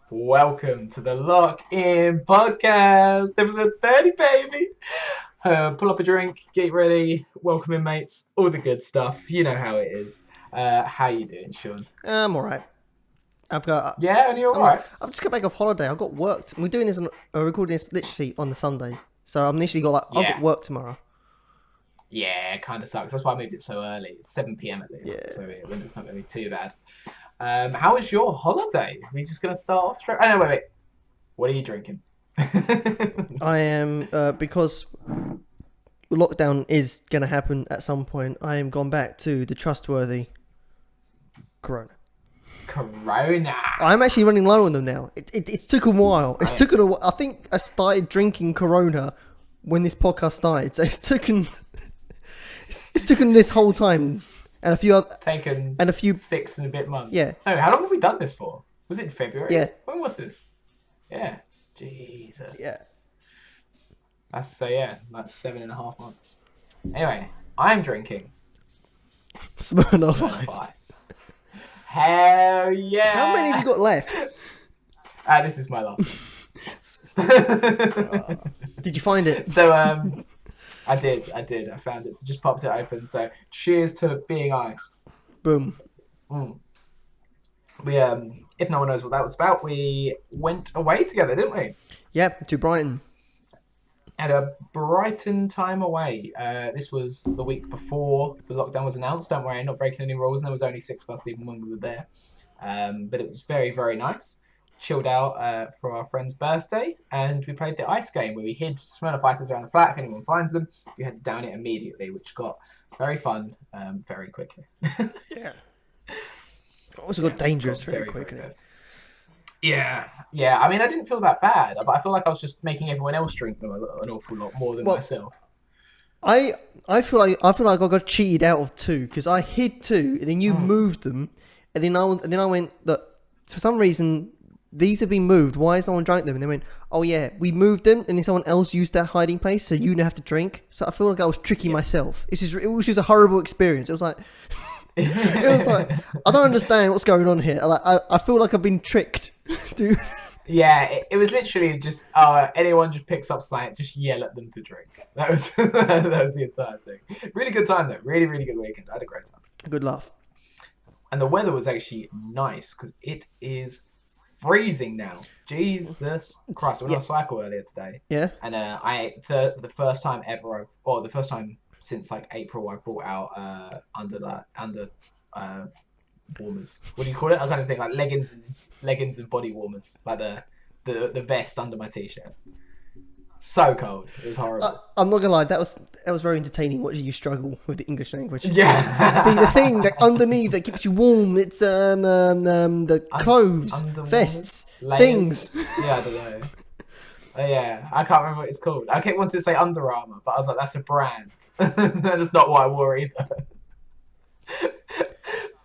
Welcome to the Lock In Podcast, episode 30, baby. Pull up a drink, get ready, welcome inmates, all the good stuff. You know how it is. How you doing, Sean? I'm alright. I've got. Yeah, and you're alright? I've just got back off holiday. I've got work. We're doing this. Recording this literally on the Sunday. So I'm literally got I've got work tomorrow. Yeah, it kind of sucks. That's why I moved it so early. It's 7 p.m. at least, so it's not going to be too bad. How was your holiday? Are we just going to start off straight? Oh, no, wait. What are you drinking? I am, because lockdown is going to happen at some point, I am gone back to the trustworthy Corona. I'm actually running low on them now. It took a while. I think I started drinking Corona when this podcast started. So it's taken this whole time. And a few other... Taken and a few 6 and a bit months. Yeah. No, how long have we done this for? Was it in February? Yeah. When was this? Yeah. Jesus. Yeah. Like 7.5 months. Anyway, I'm drinking Smirnoff Ice. Hell yeah! How many have you got left? This is my last. Did you find it? So, I did. I found it. So just popped it open. So cheers to being iced. Boom. We if no one knows what that was about, we went away together, didn't we? Yep, to Brighton. Had a Brighton time away. This was the week before the lockdown was announced. Don't worry, I'm not breaking any rules. And there was only 6 of us even when we were there. But it was very, very nice. Chilled out for our friend's birthday, and we played the ice game where we hid Smirnoff Ices around the flat. If anyone finds them, you had to down it immediately, which got very fun very quickly. Yeah. Also got dangerous very quickly. Yeah. I mean, I didn't feel that bad, but I feel like I was just making everyone else drink them an awful lot more than myself. I feel like I got cheated out of 2 because I hid 2, and then you moved them, and then I went, look, for some reason these have been moved. Why has no one drank them? And they went, oh yeah, we moved them, and then someone else used that hiding place, so you now have to drink. So I feel like I was tricking myself. It was just a horrible experience. It was like, I don't understand what's going on here. I feel like I've been tricked, dude. Yeah, it was literally just anyone just picks up something, just yell at them to drink. That was the entire thing. Really good time though. Really, really good weekend. I had a great time. Good laugh. And the weather was actually nice because it is freezing now. Jesus Christ! I went on a cycle earlier today. Yeah. And the first time ever, or the first time since like April, I brought out under warmers. What do you call it? I kind of think like leggings and body warmers, like the vest under my t-shirt. So cold. It was horrible. I'm not gonna lie, that was very entertaining watching you struggle with the English language. Yeah. the thing that underneath that keeps you warm, it's the clothes, vests, things. Yeah, I don't know. Yeah, I can't remember what it's called. I kept wanting to say Under Armour, but I was like, that's a brand. That's not what I wore either.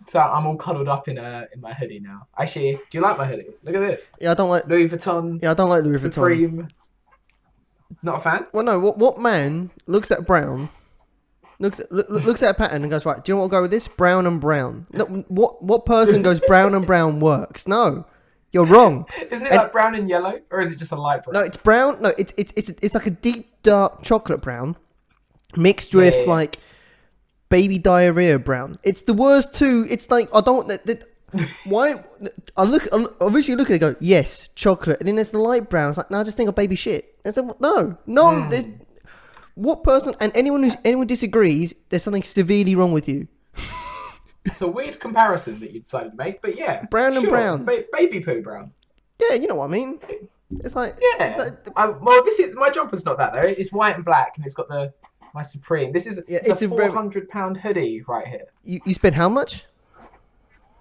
So I'm all cuddled up in my hoodie now. Actually, do you like my hoodie? Look at this. Yeah, I don't like Louis Vuitton. Yeah, I don't like Louis Vuitton. Supreme. Not a fan? Well, no. What man looks at brown, looks at a pattern and goes, right? Do you know what will go with this? Brown and brown. No, what person goes brown and brown works? No, you're wrong. Isn't it like brown and yellow, or is it just a light brown? No, it's brown. No, it's like a deep dark chocolate brown mixed with like baby diarrhea brown. It's the worst too. It's like I don't. Why? I visually look at it and go, yes, chocolate. And then there's the light brown. It's like, no, I just think of baby shit. I said, no. What person, and anyone disagrees, there's something severely wrong with you. It's a weird comparison that you decided to make, but yeah. Brown and brown. Baby poo brown. Yeah, you know what I mean. It's like... Yeah. Well, my jumper's not that, though. It's white and black, and it's got my Supreme. It's a £400 hoodie right here. You spent how much?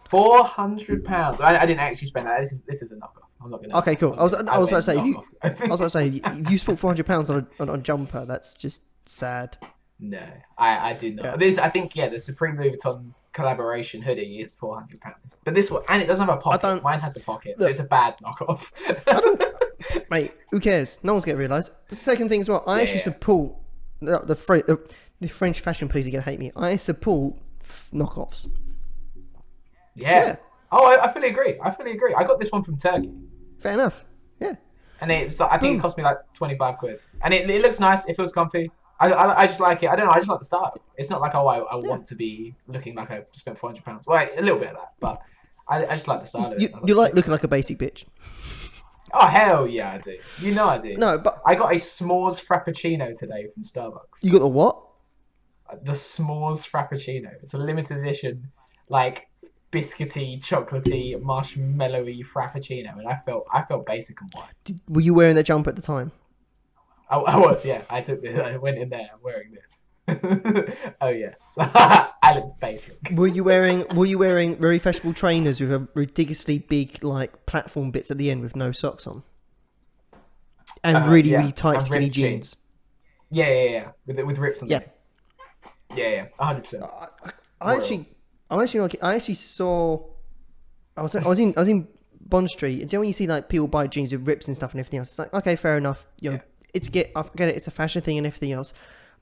£400. I didn't actually spend that. This is a knockoff. I'm not gonna. Okay, cool. I was about to say if you spent £400 on a jumper, that's just sad. No, I did not. Yeah. I think the Supreme Louis Vuitton collaboration hoodie is £400. But this one, and it doesn't have a pocket. Mine has a pocket, so it's a bad knockoff. Mate, who cares? No one's gonna realise. The second thing as well, I actually support the French fashion police are gonna hate me. I support knockoffs. Yeah. Oh, I fully agree. I got this one from Turkey. Fair enough. Yeah. And it's I think it Boom. cost me like 25 quid, and it looks nice. It feels comfy. I just like it. I don't know. I just like the style. It's not like I Yeah. want to be looking like I spent £400. Well, a little bit of that, but I just like the style of it. You, I was like, you like sick. looking like a basic bitch. Oh hell yeah, I do. You know I do. No, but I got a s'mores frappuccino today from Starbucks. you got the what? The s'mores frappuccino. It's a limited edition, like biscuity, chocolatey, marshmallowy frappuccino, and I felt basic and white. Were you wearing that jumper at the time? I was, yeah. I took this. I went in there. I'm wearing this. Oh yes, I looked basic. Were you wearing very fashionable trainers with a ridiculously big like platform bits at the end with no socks on, and really Yeah, really tight and skinny ripped jeans? Yeah. With rips on Yeah. things. Yeah, 100%. I actually saw. I was in Bond Street. And do you know when you see like people buy jeans with rips and stuff and everything else? It's like, okay, fair enough. You know, I get it. It's a fashion thing and everything else.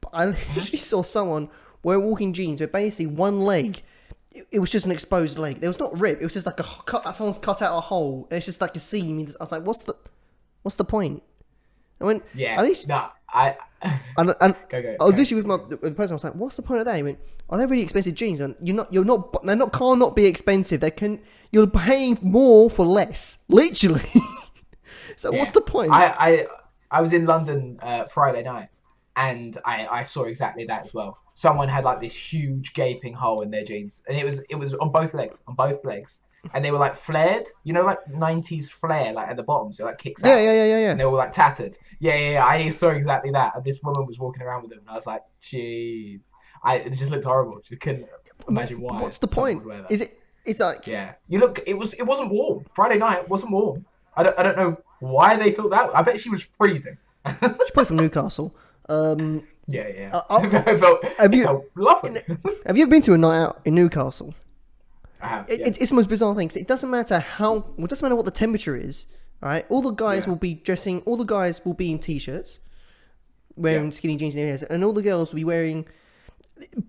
But I literally saw someone wear walking jeans where basically one leg, it was just an exposed leg. There was not rip. It was just like someone's cut out a hole and it's just like a seam. I was like, what's the point? I went, Yeah. at least, No, and go. I was literally with the person. I was like, "What's the point of that?" He went, "Are they really expensive jeans? And They're not. Can't not be expensive. You're paying more for less, literally. So Yeah. what's the point?" I was in London Friday night, and I saw exactly that as well. Someone had like this huge gaping hole in their jeans, and it was on both legs, and they were like flared, like 90s flare, like at the bottom, so it like kicks out, Yeah. and they were like tattered. Yeah. I saw exactly that, and this woman was walking around with them, and I was like, jeez, it just looked horrible. You couldn't imagine why. What's the someone point? would wear that. Is it? It's like Yeah, it wasn't warm. Friday night wasn't warm. I don't know why they thought that. I bet she was freezing. she's probably from Newcastle. Yeah. Have It you felt lovely. have you ever been to a night out in Newcastle? I have. It's the most bizarre thing. It doesn't matter it doesn't matter what the temperature is. All right, all the guys will be dressing. All the guys will be in t-shirts, wearing skinny jeans and everything, and all the girls will be wearing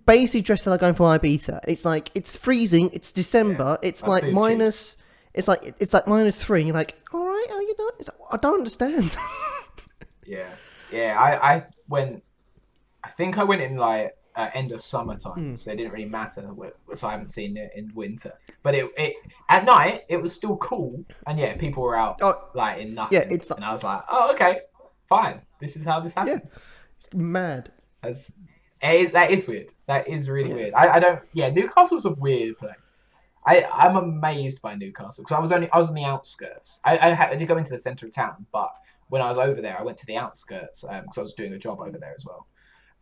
basically dressed like going for Ibiza. It's like it's freezing. It's December. It's like minus. It's like -3. And you're like, all right, how you doing? It's like, I don't understand. Yeah. I went. I think I went in like end of summertime, so it didn't really matter. So I haven't seen it in winter. But it at night it was still cool, and yeah, people were out like in nothing. Yeah, it's like, and I was like, oh okay, fine. This is how this happens. Yeah, mad. That is weird. That is really weird. I don't. Yeah, Newcastle's a weird place. I'm amazed by Newcastle because I was on the outskirts. I did go into the centre of town, but when I was over there, I went to the outskirts because I was doing a job over there as well.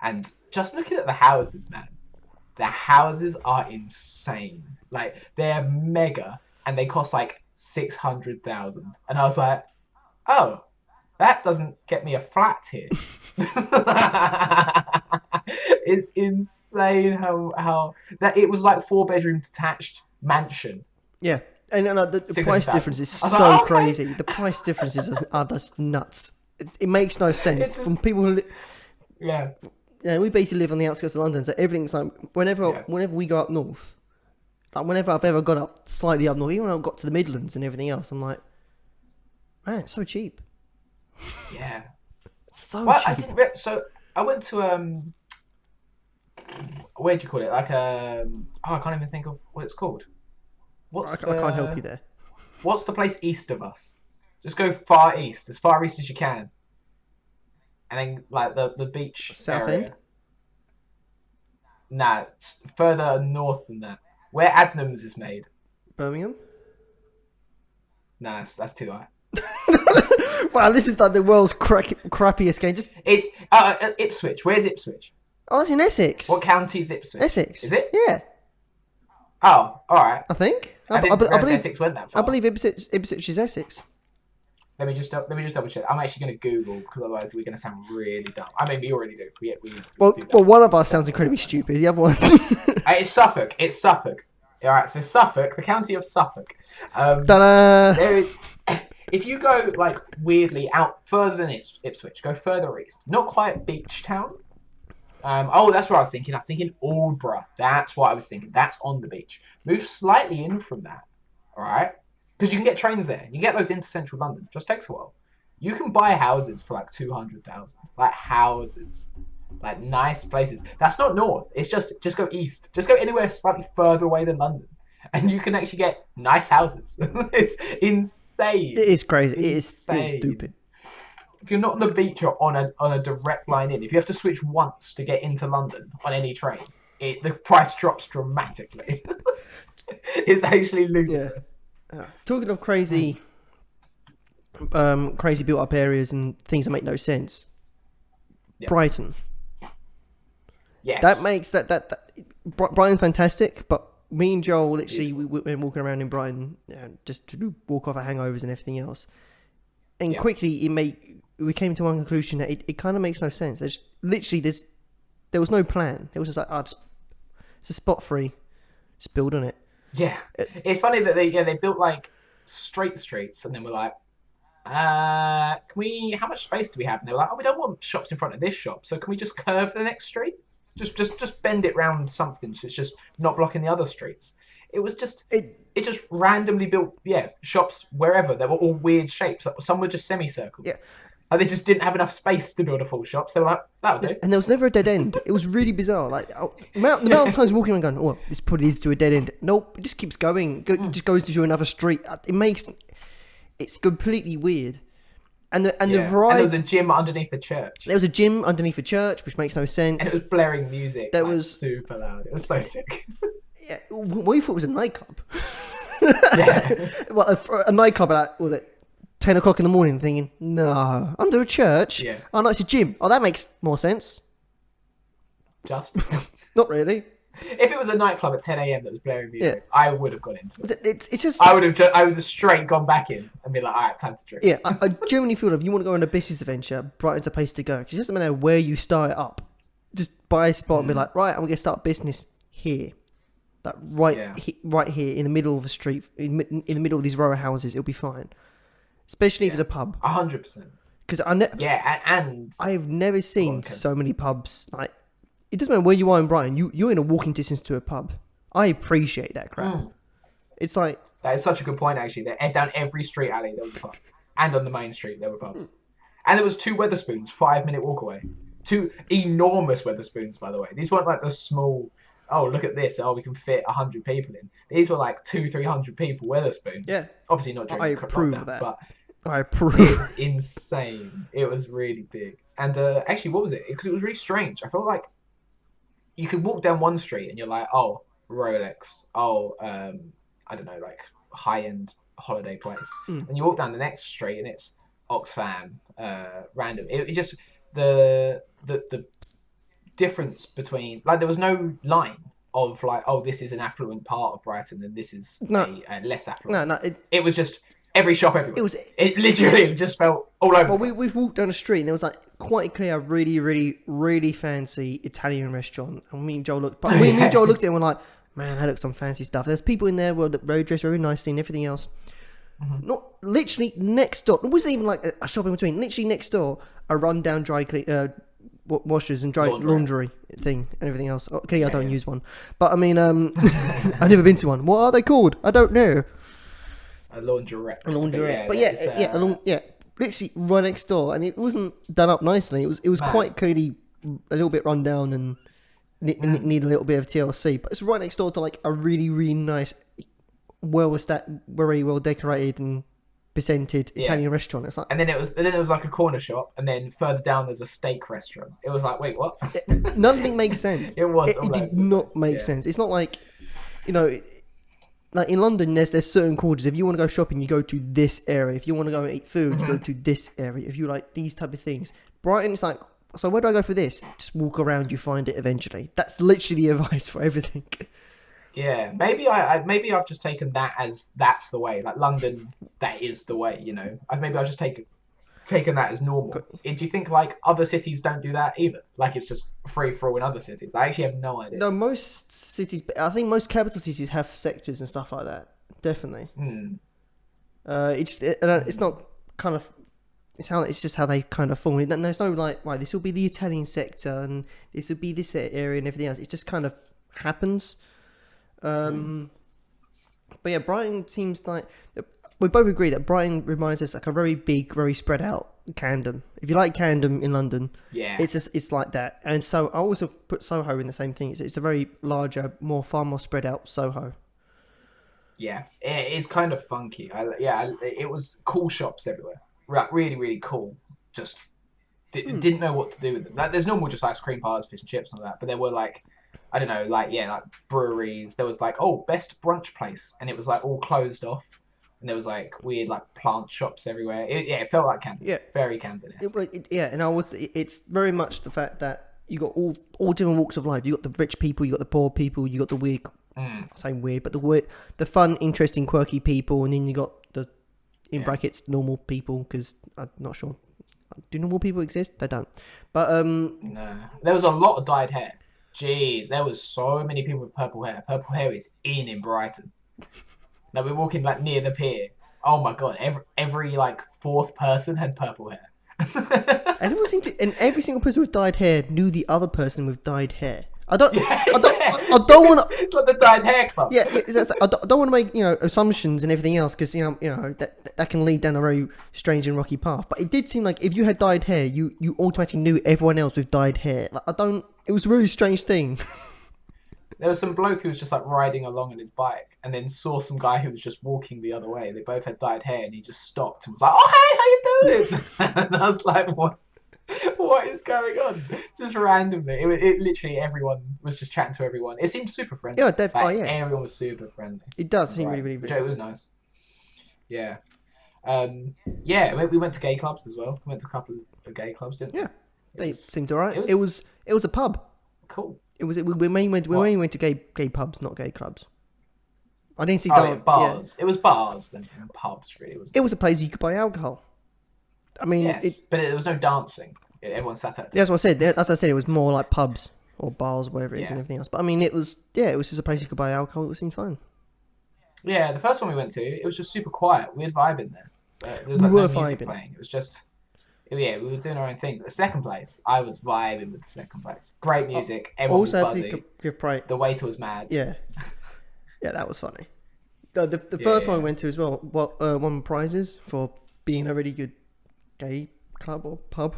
And just looking at the houses, man, the houses are insane. Like they're mega, and they cost like 600,000. And I was like, oh, that doesn't get me a flat here. It's insane how that it was like 4-bedroom detached mansion. Yeah, and the price difference is so like, okay. crazy. The price differences are just nuts. It makes no sense from people who. Yeah, we basically live on the outskirts of London, so everything's like whenever we go up north, like whenever I've ever got up slightly up north, even when I got to the Midlands and everything else, I'm like, man, it's so cheap. Yeah, it's so well, cheap. I went to where do you call it? Like I can't even think of what it's called. I can't help you there. What's the place east of us? Just go far east, as far east as you can, and then like the beach South area. End? Nah, it's further north than that. Where Adnams is made. Birmingham. Nah, that's too high. Wow, this is like the world's crappiest game. It's Ipswich. Where's Ipswich? Oh, that's in Essex. What county is Ipswich? Essex. Is it? Yeah. Oh, all right. I think. I didn't realize Essex went that far. I believe Ipswich is Essex. Let me just double check. I'm actually going to Google because otherwise we're going to sound really dumb. I mean, we already do. We well, do that. well, one of us sounds incredibly stupid. The other one. It's Suffolk. It's Suffolk. All right. So Suffolk, the county of Suffolk. Ta-da! There is. If you go like weirdly out further than Ipswich, go further east. Not quite beach town. That's what I was thinking. I was thinking Aldborough. That's what I was thinking. That's on the beach. Move slightly in from that. All right. because you can get trains there. You get those into central London. Just takes a while. You can buy houses for like 200,000, like houses, like nice places. That's not north. It's just go east. Just go anywhere slightly further away than London, and you can actually get nice houses. It's insane. It is crazy. It is Insane. stupid. If you're not on the beach or on a direct line in, if you have to switch once to get into London on any train, the price drops dramatically. It's actually ludicrous. Talking of crazy, crazy built up areas and things that make no sense. Yeah. Brighton. Yes. That makes Brighton's fantastic, but me and Joel literally we went walking around in Brighton just to walk off our hangovers and everything else. And quickly we came to one conclusion that it kind of makes no sense. There was no plan. It was just like, it's a spot free, just build on it. Yeah, it's funny that they built like straight streets, and then we're like, can we? How much space do we have? And they were like, oh, we don't want shops in front of this shop, so can we just curve the next street? Just bend it round something, so it's just not blocking the other streets. It was just it just randomly built shops wherever. They were all weird shapes. Some were just semicircles. Yeah. And they just didn't have enough space to build a full shop. So they were like, that'll do. And there was never a dead end. It was really bizarre. Like the amount of times walking around going, oh, this probably leads to a dead end. Nope, it just keeps going. It just goes to another street. It's completely weird. And the variety. And there was a gym underneath the church. There was a gym underneath a church, which makes no sense. And it was blaring music. There was was super loud. It was so sick. Yeah, we thought it was a nightclub. Yeah. Well, a nightclub at, was it 10 o'clock in the morning, thinking, no, under a church? Yeah. Oh, no, it's a gym. Oh, that makes more sense. Just. Not really. If it was a nightclub at 10 a.m. that was blaring music, I would have gone into it. It's just... I would have straight gone back in and be like, all right, time to drink. Yeah, I genuinely feel if you want to go on a business adventure, Brighton's a place to go. Because it doesn't matter where you start it up. Just buy a spot and be like, right, I'm going to start business here. Like right here in the middle of the street, in the middle of these row of houses, it'll be fine. Especially if it's a pub. 100%. Because and I've never seen so many pubs. Like, it doesn't matter where you are in Brighton. You're in a walking distance to a pub. I appreciate that crap. It's like that is such a good point. Actually, down every street alley there was a pub, and on the main street there were pubs, and there was 2 Wetherspoons 5-minute walk away. 2 enormous Wetherspoons, by the way. These weren't like the small. Oh, look at this. Oh, we can fit 100 people in. These were like 200-300 people Wetherspoons. Yeah. Obviously not during I the approve lockdown, of that. But I approve. it's insane. It was really big. And actually, what was it? Because it was really strange. I felt like you could walk down one street and you're like, oh, Rolex. Oh, I don't know, like high-end holiday place. And you walk down the next street and it's Oxfam, random. It just the difference between, like, there was no line of like, oh, this is an affluent part of Brighton and this is a less affluent. No, it was just every shop everywhere. It literally just felt all over. Well, we've walked down the street and there was like quite clear, really, really, really fancy Italian restaurant. And me and Joel looked, at it and we're like, man, that looks some fancy stuff. There's people in there that were dressed very nicely and everything else. Not literally next door. It wasn't even like a shop in between. Literally next door, a rundown dry clean. Washers and dry laundry thing and everything else. Okay, I don't use one, but I mean, I've never been to one. What are they called? I don't know. A laundrette. But literally right next door, and it wasn't done up nicely. It was quite clearly a little bit run down and need a little bit of TLC. But it's right next door to like a really, really nice, very well decorated and presented Italian restaurant. It's like, and then it was like a corner shop, and then further down there's a steak restaurant. It was like, wait, what? Nothing makes sense. It did not make sense. It's not like, like in London, there's certain quarters. If you want to go shopping, you go to this area. If you want to go and eat food, you go to this area. If you like these type of things, Brighton, it's like, so where do I go for this? Just walk around, you find it eventually. That's literally the advice for everything. Yeah, maybe I've just taken that as that's the way. Like London, that is the way. Maybe I've just taken that as normal. Do you think like other cities don't do that either? Like it's just free for all in other cities? I actually have no idea. No, most cities. I think most capital cities have sectors and stuff like that. Definitely. It's not kind of. It's just how they kind of form. There's no like, right, this will be the Italian sector and this will be this area and everything else. It just kind of happens. But yeah, Brighton seems like we both agree that Brighton reminds us like a very big, very spread out Camden. If you like Camden in London, Yeah. it's like that. And so I also put Soho in the same thing. It's a very larger, far more spread out Soho. Yeah, it is kind of funky. It was cool shops everywhere. Really, really cool. Just didn't know what to do with them. Like, there's normal just ice cream bars, fish and chips and all that, but there were like, I don't know, like breweries. There was like, oh, best brunch place, and it was like all closed off. And there was like weird like plant shops everywhere. It felt like Camden. Yeah, very Camden-esque. It's very much the fact that you got all different walks of life. You got the rich people, you got the poor people, you got the weird. Same weird, but the fun, interesting, quirky people, and then you got the brackets normal people, because I'm not sure. Do normal people exist? They don't. But no, there was a lot of dyed hair. Jeez, there was so many people with purple hair. Purple hair is in Brighton. Now we're walking like near the pier. Oh my god, every like fourth person had purple hair. and every single person with dyed hair knew the other person with dyed hair. I don't want to. It's like the dyed hair club. Yeah, I don't want to make assumptions and everything else, because that can lead down a very strange and rocky path. But it did seem like if you had dyed hair, you automatically knew everyone else with dyed hair. Like, it was a really strange thing. There was some bloke who was just like riding along on his bike, and then saw some guy who was just walking the other way. They both had dyed hair, and he just stopped and was like, "Oh, hey, how you doing?" And I was like, What is going on? Just randomly, it literally everyone was just chatting to everyone. It seemed super friendly. Yeah, definitely. Like, everyone was super friendly. It does seem really, which it was nice. Yeah, we went to gay clubs as well. We went to a couple of gay clubs, didn't we? Yeah, they seemed alright. It was a pub. Cool. We mainly went to gay pubs, not gay clubs. I didn't see bars. Yeah. It was bars then, and pubs really. It was a place you could buy alcohol. I mean, yes, but there was no dancing. Everyone sat at. That's what I said. As I said, it was more like pubs or bars, whatever it is, and everything else. But I mean, it was just a place you could buy alcohol. It seemed fun. Yeah, the first one we went to, it was just super quiet. Weird vibe in there. There was like no music playing. It was just, we were doing our own thing. But the second place, I was vibing with the second place. Great music. Everyone was buzzing. The waiter was mad. Yeah, yeah, that was funny. The first one we went to as well. Won prizes for being a really good gay club or pub.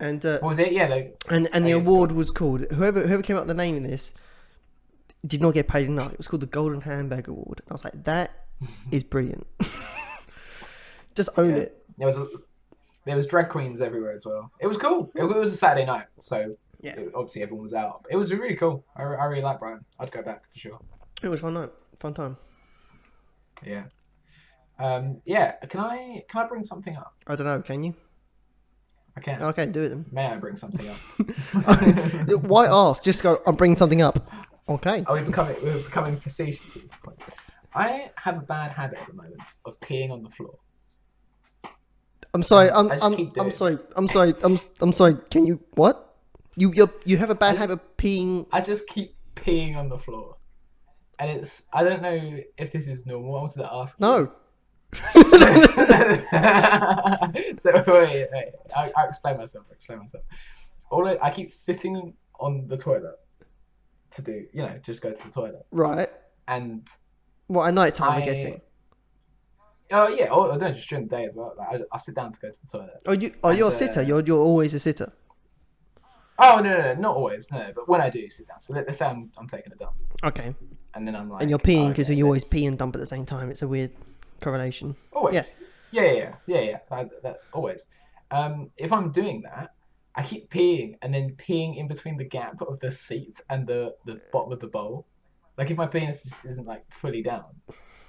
And what was it? Yeah, and the award was called, whoever came up with the name of this did not get paid enough. It was called the Golden Handbag Award. And I was like, that is brilliant. Just own it. There was drag queens everywhere as well. It was cool. It was a Saturday night, so obviously everyone was out. It was really cool. I really like Brighton. I'd go back for sure. It was fun time. Yeah. Can I bring something up? I don't know. Can you? I can. Okay, do it then. May I bring something up? Why ask? Just go. I'm bringing something up. Okay. We're becoming facetious at this point. I have a bad habit at the moment of peeing on the floor. I'm sorry. I'm sorry. Can you what? You have a bad habit of peeing. I just keep peeing on the floor, and I don't know if this is normal. I wanted to ask. No. So wait. I'll explain myself. I keep sitting on the toilet to do, just go to the toilet. Right. And what, at night time, I'm guessing. Oh yeah. Oh no, just during the day as well. Like, I sit down to go to the toilet. You're a sitter. You're always a sitter. Oh no, not always. No, but when I do sit down, so let's say I'm taking a dump. Okay. And then I'm like. And you're peeing because you always pee and dump at the same time. It's a weird correlation. Always. Yeah. Always. If I'm doing that, I keep peeing and then peeing in between the gap of the seat and the bottom of the bowl. Like if my penis just isn't like fully down,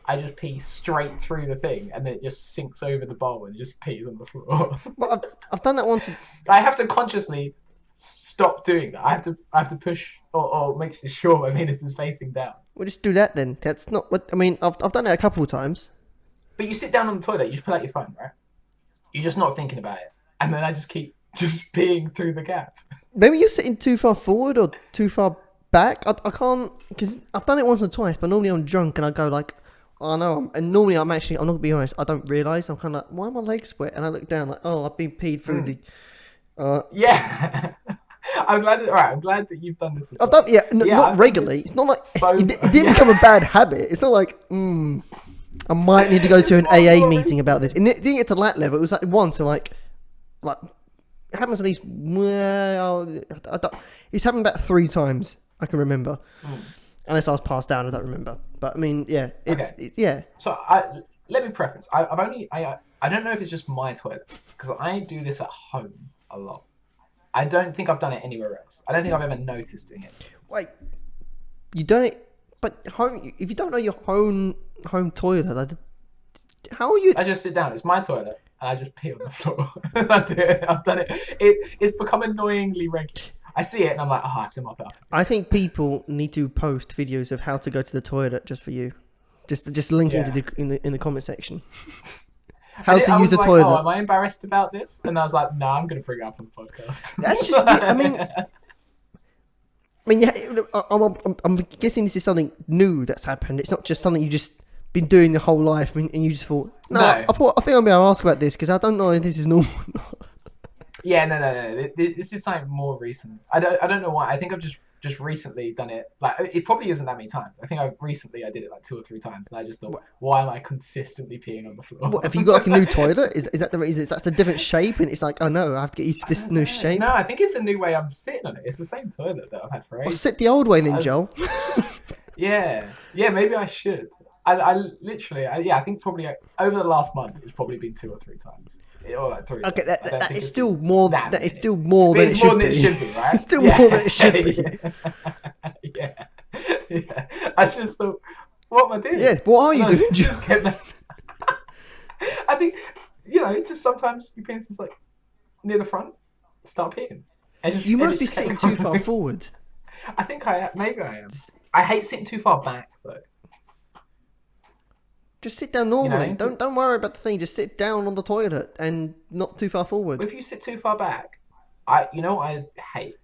I just pee straight through the thing and then it just sinks over the bowl and just pees on the floor. Well, I've done that once. I have to consciously stop doing that. I have to push or make sure my penis is facing down. Well, just do that then. That's not what I mean. I've done it a couple of times. But you sit down on the toilet, you just pull out your phone, right? You're just not thinking about it. And then I just keep just peeing through the gap. Maybe you're sitting too far forward or too far back. I can't, because I've done it once or twice, but normally I'm drunk and I go like, oh no. And normally I'm not going to be honest, I don't realise. I'm kind of like, why are my legs wet? And I look down like, oh, I've been peed through the... Yeah. I'm glad that you've done this as well. Not regularly. It's not like, it didn't become a bad habit. It's not like, I might need to go to an It's AA more meeting about this. recent. And it didn't get to that level. It was like once, and like it happens at least. Well, it's happened about 3 times I can remember. Unless I was passed down, I don't remember. But I mean, yeah, Okay. yeah. So let me preface. I don't know if it's just my toilet because I do this at home a lot. I don't think I've done it anywhere else. I don't think I've ever noticed doing it. Wait, you don't. But home. If you don't know your home toilet, how are you? I just sit down. It's my toilet, and I just pee on the floor. I do it. I've done it. It's become annoyingly regular. I see it, and I'm like, oh, I have to mop it up. I think people need to post videos of how to go to the toilet just for you. Just link into in the comment section. How to use the toilet. Oh, am I embarrassed about this? And I was like, no, I'm going to bring it up on the podcast. That's just. I mean, yeah. I'm guessing this is something new that's happened. It's not just something you just been doing the whole life, and you just thought, no. I think I'm going to ask about this because I don't know if this is normal. Yeah, no. This is something more recent. I don't know why. I think I've just recently done it. Like, it probably isn't that many times. I think I did it like 2 or 3 times, and I just thought, why am I consistently peeing on the floor? What, have you got like a new toilet? Is that the reason? That's a different shape, and it's like, oh no, I have to get used to this new shape. No, I think it's a new way I'm sitting on it. It's the same toilet that I've had for ages. Well, sit the old way then, Joel. Yeah, maybe I should. I literally, I think probably over the last month, it's probably been 2 or 3 times. Or like 3 Okay, times. that is still more. That is still more But than it's it more should than be. it should be, right? It's still more than it should be. Yeah. I just thought, what am I doing? Yeah, what are you doing, Joel? I think, just sometimes your penis is like near the front, start peeing. You must be sitting too far forward. I think maybe I am. I hate sitting too far back though. Just sit down normally. Don't worry about the thing. Just sit down on the toilet and not too far forward. If you sit too far back, I hate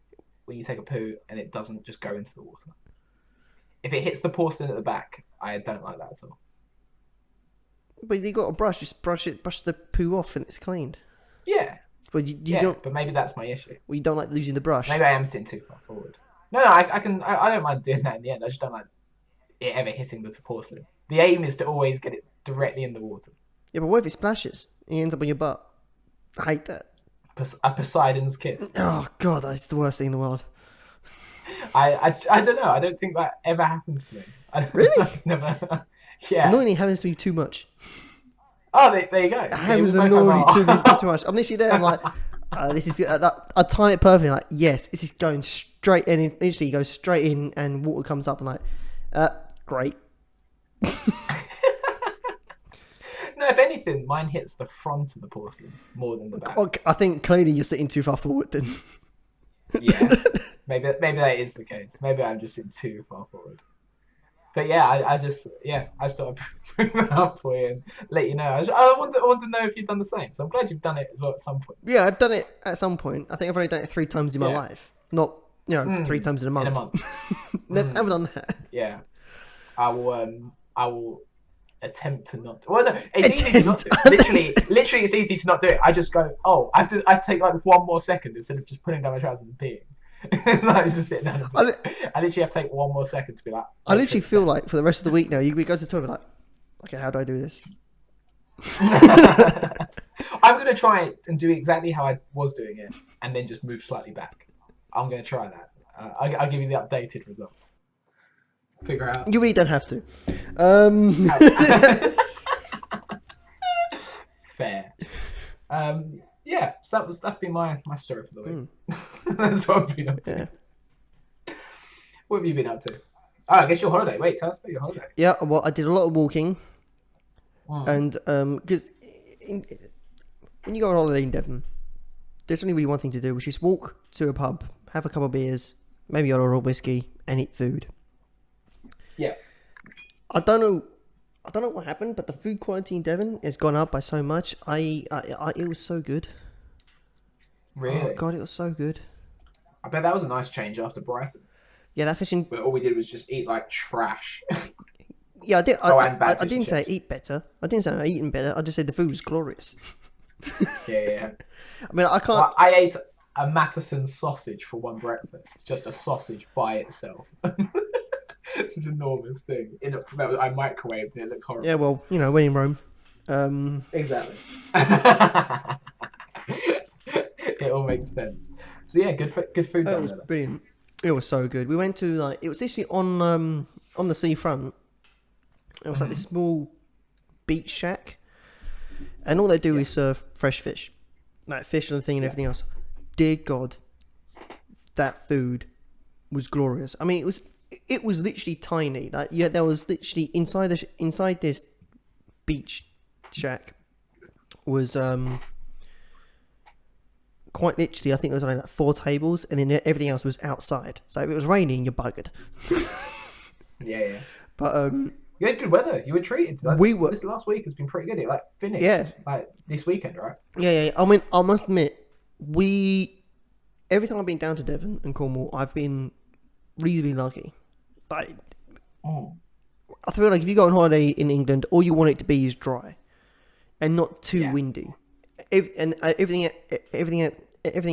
when you take a poo and it doesn't just go into the water. If it hits the porcelain at the back, I don't like that at all. But you got a brush. Just brush the poo off, and it's cleaned. Yeah. But you don't. But maybe that's my issue. Well, you don't like losing the brush. Maybe I am sitting too far forward. No, I don't mind doing that in the end. I just don't like it ever hitting the porcelain. The aim is to always get it directly in the water. Yeah, but what if it splashes? It ends up on your butt. I hate that. A Poseidon's kiss. Oh god, that's the worst thing in the world. I don't know. I don't think that ever happens to me. Really? Never. Yeah. Annoyingly, it happens to me too much. Oh, there you go. It happens annoyingly too much. I'm literally there. I'm like, this is. I time it perfectly. Like, yes, this is going straight in. Literally, goes straight in, and water comes up, and like, great. No, if anything, mine hits the front of the porcelain more than the back. Okay, I think clearly you're sitting too far forward then. Yeah, maybe that is the case. Maybe I'm just sitting too far forward. But yeah, I just thought I'd bring that up for you and let you know. I want to know if you've done the same. So I'm glad you've done it as well at some point. Yeah, I've done it at some point. I think I've only done it 3 times in my life. Not 3 times in a month. In a month. Never done that. Yeah, I will attempt to not. Well, no, it's easy to not do it. Literally, it's easy to not do it. I just go, oh, I have to take like 1 more second instead of just putting down my trousers and peeing. Like, just sitting down. I literally have to take 1 more second to be like. I literally feel like for the rest of the week now, you go to the toilet like, okay, how do I do this? I'm gonna try and do exactly how I was doing it, and then just move slightly back. I'm gonna try that. I'll give you the updated results. Figure out. You really don't have to. Fair. Yeah. So that's been my story for the week. That's what I've been up to. Yeah. What have you been up to? Oh, I guess your holiday. Wait, tell us about your holiday. Yeah. Well, I did a lot of walking, and because when you go on holiday in Devon, there's only really one thing to do, which is walk to a pub, have a couple of beers, maybe order a whiskey, and eat food. Yeah. I don't know what happened, but the food quality in Devon has gone up by so much. It was so good. Really? Oh god, it was so good. I bet that was a nice change after Brighton. Yeah, that fishing. But all we did was just eat like trash. Yeah, I did. I didn't say eat better. I didn't say I eaten better. I just said the food was glorious. Yeah. I mean, I can't. Well, I ate a Matteson sausage for one breakfast. Just a sausage by itself. this enormous thing. I microwaved it. It looked horrible. Yeah, well, you know, when in Rome. Exactly. It all makes sense. So yeah, good food It down was there. brilliant. It was so good. We went to like it was actually on the seafront. It was like this small beach shack, and all they do is serve fresh fish, like fish and the thing and everything else. Dear God, that food was glorious. I mean, it was literally tiny. Like yeah, there was literally inside this beach shack was quite literally, I think there was only like 4 tables, and then everything else was outside. So if it was raining, you're buggered. Yeah. But you had good weather. You were treated. Like, this last week has been pretty good. It like finished. Yeah. Like this weekend, right? Yeah. I mean, I must admit, every time I've been down to Devon and Cornwall, I've been reasonably lucky. Like, I feel like if you go on holiday in England, all you want it to be is dry, and not too windy. Everything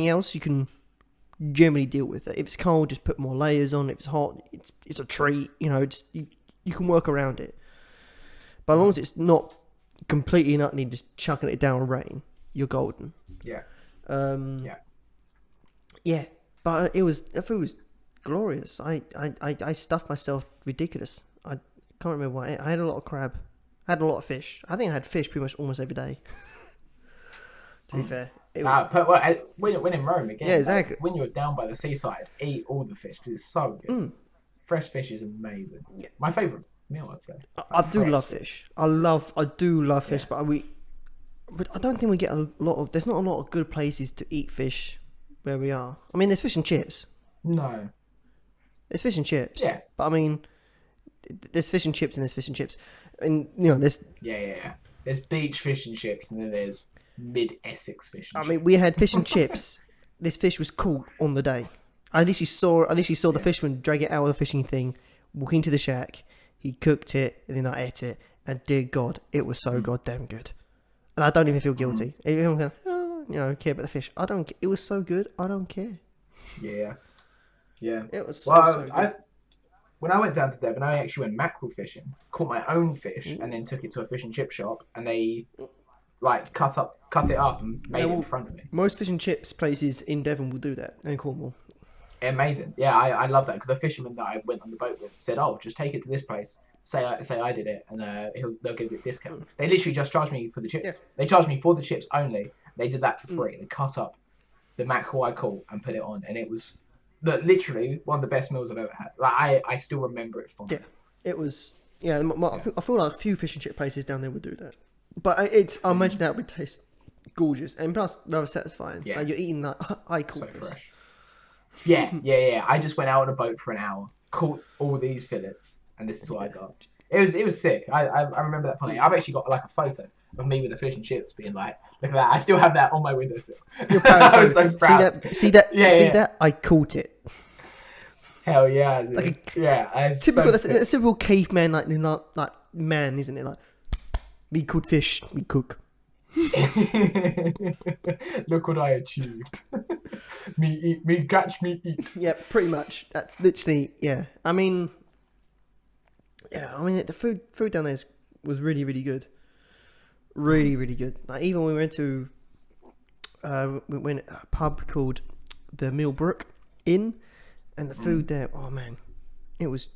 else you can generally deal with it. If it's cold, just put more layers on. If it's hot, it's a treat. You know, you can work around it. But as long as it's not completely and utterly just chucking it down rain, you're golden. Yeah. Yeah. But the food was glorious. I stuffed myself ridiculous. I can't remember why. I had a lot of crab. I had a lot of fish. I think I had fish pretty much almost every day. To be fair. When in Rome again. Yeah, exactly. Like, when you're down by the seaside, eat all the fish because it's so good. Fresh fish is amazing. Yeah. My favourite meal, I'd say. I do love fish. I do love fish, but I don't think we get a lot of. There's not a lot of good places to eat fish where we are. I mean, there's fish and chips. No. There's fish and chips. Yeah. But I mean, there's fish and chips and there's fish and chips, and you know, there's. Yeah. There's beach fish and chips, and then there's mid-Essex fish and chips. I mean, we had fish and chips. This fish was caught on the day. I literally saw the fisherman drag it out of the fishing thing, walk into the shack. He cooked it, and then I ate it. And dear God, it was so goddamn good. And I don't even feel guilty. Everyone goes, care about the fish. I don't. It was so good. I don't care. Yeah. It was so good. When I went down to Devon, I actually went mackerel fishing. Caught my own fish, and then took it to a fish and chip shop, and they like cut it up and made it in front of me. Most fish and chips places in Devon will do that, and Cornwall. Amazing. Yeah, I love that because the fisherman that I went on the boat with said, "Oh, just take it to this place. Say I did it, and they'll give you a discount." They literally just charged me for the chips. Yeah. They charged me for the chips only. They did that for free. They cut up the mackerel I caught and put it on, and it was literally one of the best meals I've ever had. Like I still remember it fondly. Yeah, it was. Yeah, I feel like a few fish and chip places down there would do that, but I imagine that would taste gorgeous and plus rather satisfying. Yeah, like you're eating that. I caught so this. fresh. Yeah. I just went out on a boat for an hour, caught all these fillets, and this is what I got. It was sick. I remember that funny. I've actually got like a photo of me with the fish and chips, being like, "Look at that!" I still have that on my windowsill. I was so proud. See that? I caught it. Hell yeah! Dude. That's a typical caveman like man, isn't it? Like me cook fish, me cook. Look what I achieved. me catch, me eat. Yeah, pretty much. That's literally I mean the food down there was really, really good. Really, really good. Like even when we went to we went a pub called the Millbrook Inn, and the food there, oh man, it was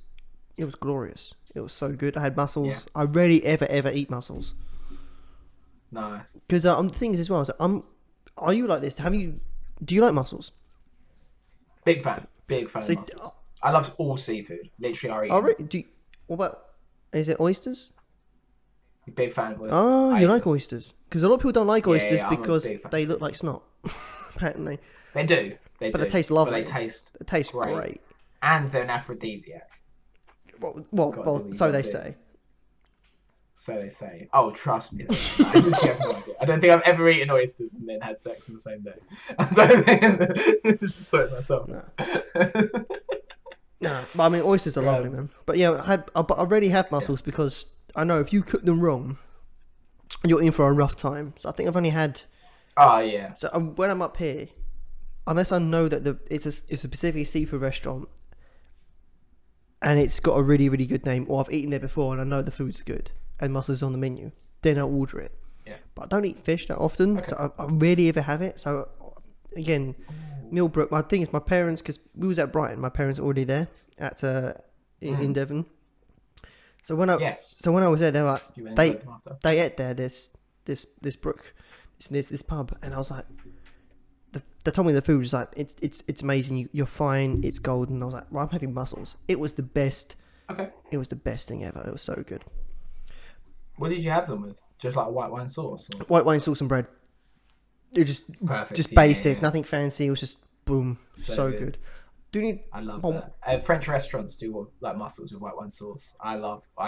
glorious. It was so good. I had mussels. Yeah. I rarely ever eat mussels. Nice. Because the thing is as well, are you like this? Do you like mussels? Big fan of mussels. I love all seafood. Literally, I eat. What about? Is it oysters? Big fan of oysters. Oh, you like oysters? Because a lot of people don't like oysters because they look like snot. Apparently. They do. They taste lovely. But they taste great. And they're an aphrodisiac. Well, so they say. So they say. Oh, trust me. I don't think I've ever eaten oysters and then had sex on the same day. I don't think. Just sort myself. No, but I mean oysters are lovely, man. But yeah, I already have mussels because I know if you cook them wrong, you're in for a rough time. So I think I've only had. Oh yeah. So when I'm up here, unless I know that it's a specifically seafood restaurant, and it's got a really, really good name, or I've eaten there before and I know the food's good and mussels on the menu, then I'll order it. Yeah. But I don't eat fish that often, Okay. so I rarely ever have it. So again, Millbrook. My thing is my parents, because we was at Brighton. My parents are already there at in Devon. So when I was there, they were like they ate there this brook, this pub, and I was like, they told me the food was like it's amazing. You're fine. It's golden. I was like, well, I'm having mussels. It was the best. Okay. It was the best thing ever. It was so good. What did you have them with? Just like white wine sauce? Or? White wine sauce and bread. It was just perfect. Just basic, nothing fancy. It was just boom, so good. Do you need? I love that. French restaurants do like mussels with white wine sauce. I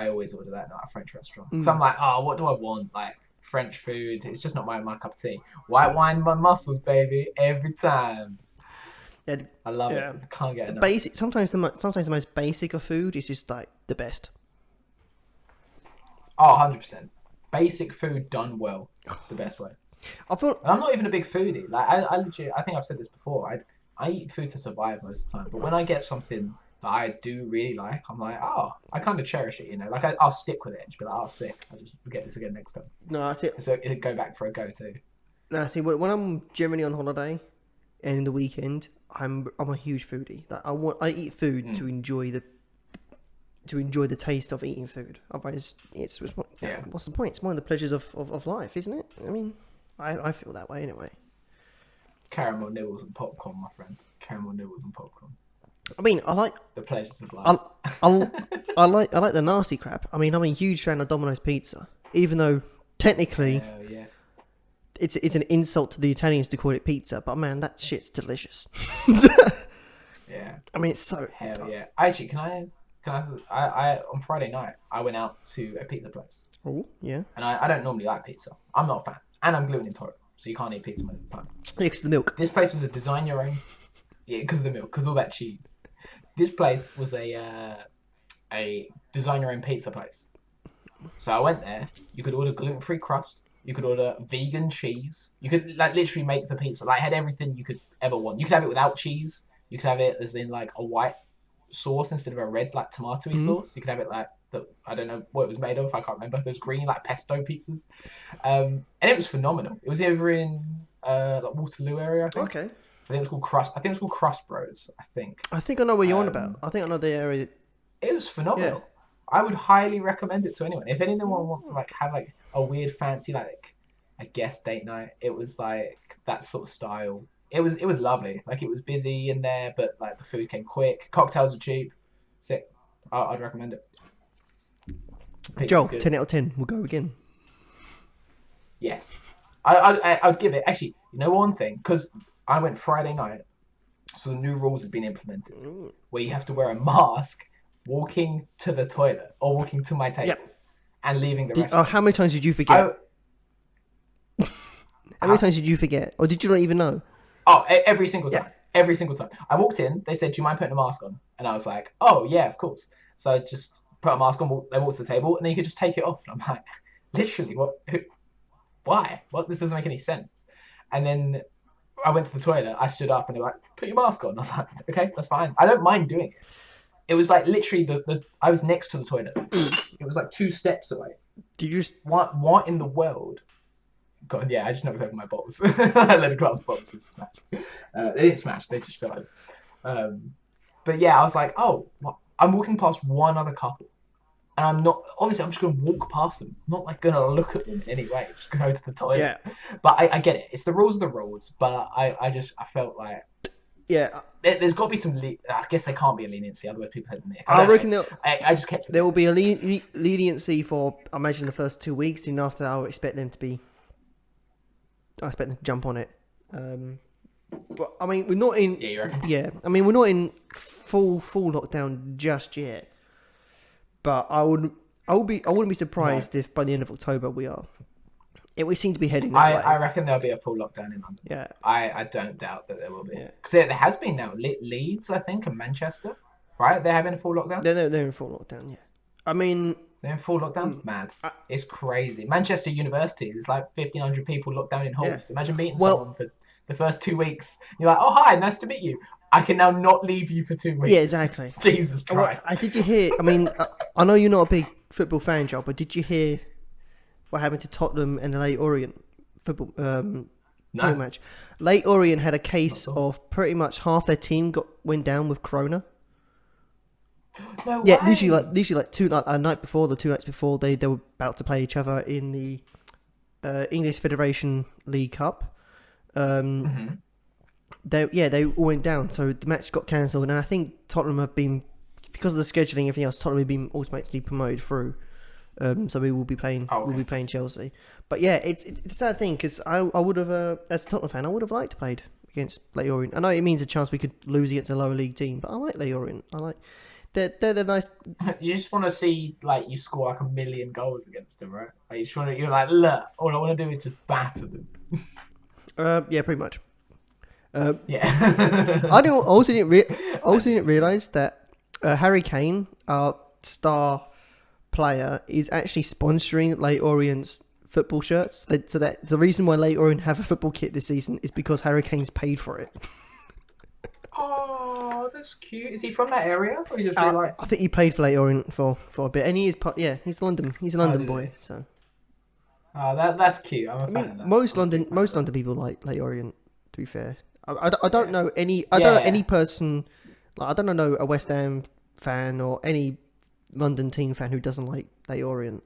always order that at a French restaurant. So I'm like, oh, what do I want? Like French food. It's just not my cup of tea. White wine with mussels, baby, every time. Yeah, I love it. I can't get enough. Basic. Sometimes the most basic of food is just like the best. Oh, 100%. Basic food done well, the best way. And I'm not even a big foodie. Like I legit, I think I've said this before. I eat food to survive most of the time. But when I get something that I do really like, I'm like, oh, I kind of cherish it. You know, like I'll stick with it. And just be like, oh, sick. I'll just get this again next time. No, I see. So it'd go back for a go-to. No, I see. When I'm generally on holiday, and in the weekend, I'm a huge foodie. Like I eat food to enjoy the taste of eating food. Otherwise, what's the point? It's one of the pleasures of life, isn't it? I mean, I feel that way anyway. Caramel nibbles and popcorn, my friend. Caramel nibbles and popcorn. I mean, I like the pleasures of life. I like the nasty crap. I mean, I'm a huge fan of Domino's pizza, even though technically it's an insult to the Italians to call it pizza. But man, that shit's delicious. Yeah. I mean, it's so hell yeah. Actually, can I on Friday night I went out to a pizza place. Oh yeah. And I don't normally like pizza. I'm not a fan, and I'm gluten intolerant, so you can't eat pizza most of the time. Yeah, because of the milk. This place was a design your own. Yeah, because of the milk, because all that cheese. This place was a design your own pizza place. So I went there. You could order gluten-free crust. You could order vegan cheese. You could like literally make the pizza. Like it had everything you could ever want. You could have it without cheese. You could have it as in like a white sauce instead of a red like tomatoey sauce. You could have it like I don't know what it was made of. I can't remember. Those green like pesto pizzas, and it was phenomenal. It was over in like Waterloo area, I think. Okay. I think it was called Crust. I think it was called Crust Bros. I think I know what you're on about. I think I know the area. It was phenomenal. Yeah. I would highly recommend it to anyone. If anyone wants to like have like a weird fancy like a guest date night, it was like that sort of style. It was lovely. Like it was busy in there, but like the food came quick. Cocktails were cheap. Sick. I'd recommend it. Joel, 10 out of 10. We'll go again. Yes. I'd give it. Actually, you know one thing? Because I went Friday night, so the new rules have been implemented where you have to wear a mask walking to the toilet or walking to my table and leaving the restaurant. How many times did you forget? How many times did you forget? Or did you not even know? Oh, every single time. Yeah. Every single time. I walked in, they said, do you mind putting a mask on? And I was like, oh, yeah, of course. So I just put a mask on, they walked to the table, and then you could just take it off. And I'm like, literally, what? Why? What? This doesn't make any sense. And then I went to the toilet, I stood up, and they were like, put your mask on. I was like, okay, that's fine. I don't mind doing it. It was like literally I was next to the toilet. It was like 2 steps away. Did you just... What in the world? God, yeah, I just knocked over my bottles. I let a glass of bottles just smash. They didn't smash, they just fell over. But yeah, I was like, oh, what? I'm walking past one other couple. And I'm just going to walk past them. I'm not like going to look at them in any way. Just go to the toilet. Yeah. But I get it. It's the rules of the rules. But I felt like... Yeah. There's got to be some... I guess there can't be a leniency. Otherwise people hate me. I reckon I just kept... There will be a leniency for, I imagine, the first 2 weeks. And after that, I would expect them to be... I expect them to jump on it. But I mean, we're not in... Yeah, you reckon? Yeah. I mean, we're not in full lockdown just yet. But I wouldn't be surprised if by the end of October we are. We seem to be heading that way. I reckon there'll be a full lockdown in London. Yeah. I don't doubt that there will be. Because there has been now. Leeds, I think, and Manchester, right? They're having a full lockdown? They're in full lockdown, yeah. I mean... They're in full lockdown? Mad. It's crazy. Manchester University, there's like 1,500 people locked down in halls. Yeah. Imagine meeting someone for the first 2 weeks. You're like, oh, hi, nice to meet you. I can now not leave you for 2 weeks. Yeah, exactly. Jesus Christ. Did you hear? I mean, I know you're not a big football fan, Joe, but did you hear what happened to Tottenham and the Late Orient football football No. match? Late Orient had a Not case at all. of pretty much half their team went down with corona. No Yeah, way. literally like a night before, the 2 nights before they were about to play each other in the English Federation League Cup. Mm-hmm. They all went down, so the match got cancelled, and I think Tottenham have been, because of the scheduling and everything else, Tottenham have been automatically promoted through. So we will be playing. Oh, okay. We'll be playing Chelsea. But yeah, it's a sad thing because I would have, as a Tottenham fan, I would have liked to played against Leyton Orient. I know it means a chance we could lose against a lower league team, but I like Leyton Orient. I like they're nice. You just want to see like you score like 1,000,000 goals against them, right? Like you're like, look, all I want to do is just batter them. Yeah, pretty much. Yeah. I also didn't realize that Harry Kane, our star player, is actually sponsoring Leyton Orient's football shirts. So that the reason why Leyton Orient have a football kit this season is because Harry Kane's paid for it. Oh, that's cute. Is he from that area, or he just really likes? I think he played for Leyton Orient for a bit, and he is he's London. He's a London boy, so. Oh, that's cute. I'm a fan I mean, of that. most London people like Leyton Orient. To be fair, I don't know any. I Yeah. don't know any person. Like, I don't know a West Ham fan or any London team fan who doesn't like Leyton Orient.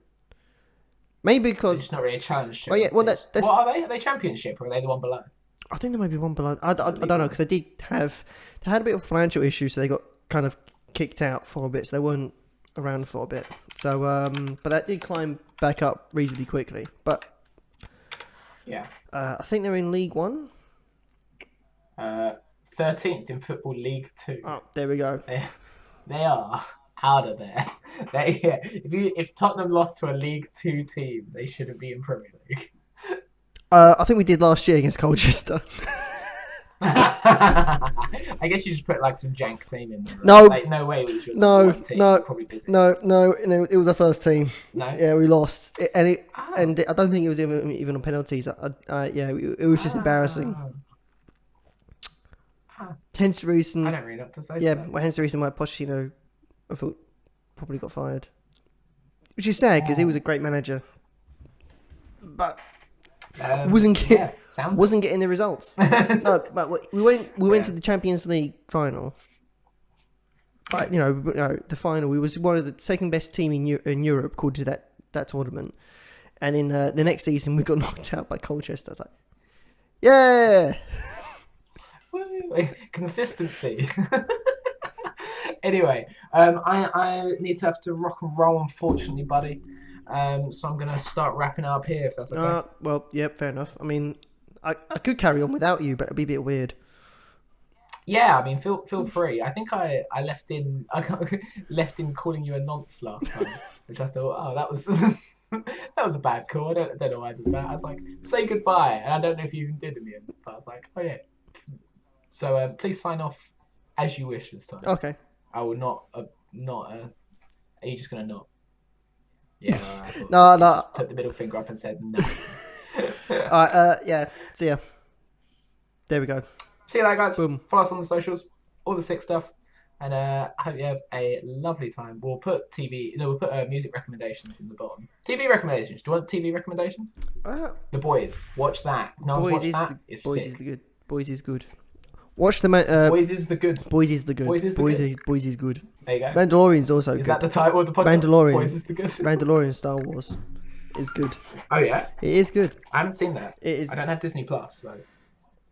Maybe They're because just not really a challenge. Oh, yeah, well, that's what are they? Are they Championship or are they the one below? I think there might be one below. I don't know because they had a bit of financial issues, so they got kind of kicked out for a bit, so they weren't around for a bit. So, but that did climb back up reasonably quickly. But Yeah. I think they're in League One. 13th in Football League 2. Oh, there we go. They are out of there. Yeah. If Tottenham lost to a League 2 team, they shouldn't be in Premier League. I think we did last year against Colchester. I guess you just put like some jank team in there. Right? No. Like, no way it was your one team. Probably busy. No, it was our first team. No. Yeah, we lost, and Oh. I don't think it was even on penalties. It was just embarrassing. Hence the reason. I don't really know what to say. Yeah, to that. well, hence the reason why Pochettino, I thought, probably got fired. Which is sad because he was a great manager, but wasn't getting the results. No, but we went to the Champions League final. But the final, we was one of the second best team in Europe according to that tournament, and in the next season we got knocked out by Colchester. I was like, yeah. Woo, consistency. Anyway, I need to have to rock and roll, unfortunately, buddy. So I'm gonna start wrapping up here, if that's okay. Well, yeah, fair enough. I mean, I could carry on without you, but it'd be a bit weird. Yeah, I mean, feel free. I think I left in calling you a nonce last time, which I thought, oh, that was that was a bad call. I don't know why I did that. I was like, say goodbye, and I don't know if you even did in the end. But I was like, oh yeah. So please sign off as you wish this time. Okay. I will not. Are you just gonna not? Yeah. No. Put the middle finger up and said no. Alright. Yeah. See ya. There we go. See you later, guys. Boom. Follow us on the socials, all the sick stuff, and I hope you have a lovely time. We'll put music recommendations in the bottom. TV recommendations. Do you want TV recommendations? The Boys. Watch that. No one's watched that. It's Boys sick. is the good. Boys is good. Watch the Boys is the good. Boys is the good. Boys is the good. Boys is good. There you go. Mandalorian's also Is good. that the title of the podcast? Mandalorian. Boys is the good. Mandalorian Star Wars is good. Oh yeah. It is good. I haven't seen that. It is. I don't have Disney Plus, so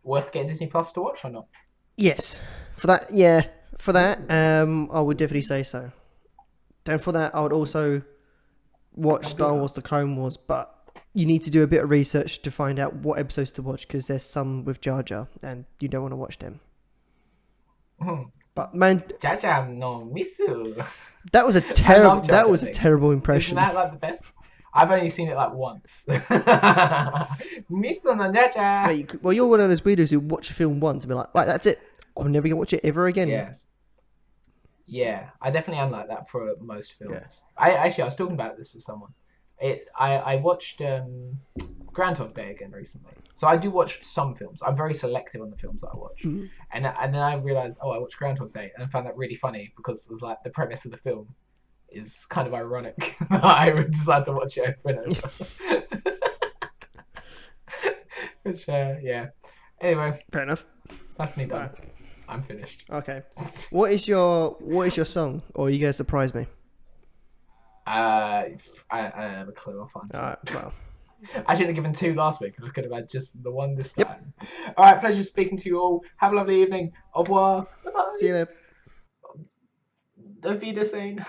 worth getting Disney Plus to watch or not? Yes. For that, yeah. For that, I would definitely say so. Then for that, I would also watch Star Wars: The Clone Wars, but you need to do a bit of research to find out what episodes to watch because there's some with Jar Jar, and you don't want to watch them. But man, Jar Jar no misu. that was a terrible. That was a terrible impression. Isn't that like the best? I've only seen it like once. Misu no Jar Jar. Well, you're one of those weirdos who watch a film once and be like, right, that's it. I'm never gonna watch it ever again. Yeah. I definitely am like that for most films. Yeah. I was talking about this with someone. I watched Groundhog Day again recently. So I do watch some films. I'm very selective on the films that I watch. Mm. And then I realized, oh, I watched Groundhog Day, and I found that really funny because it was like the premise of the film is kind of ironic. I would decide to watch it over and over. Which, yeah. Anyway, Fair enough. that's me done. Right. I'm finished. Okay. What is your song? Or are you gonna surprise me? I don't have a clue. I'll find All some. right. Well. I should have given two last week. I could have had just the one this Yep. time. All right, pleasure speaking to you all. Have a lovely evening. Au revoir. See you Bye. later. Auf Wiedersehen.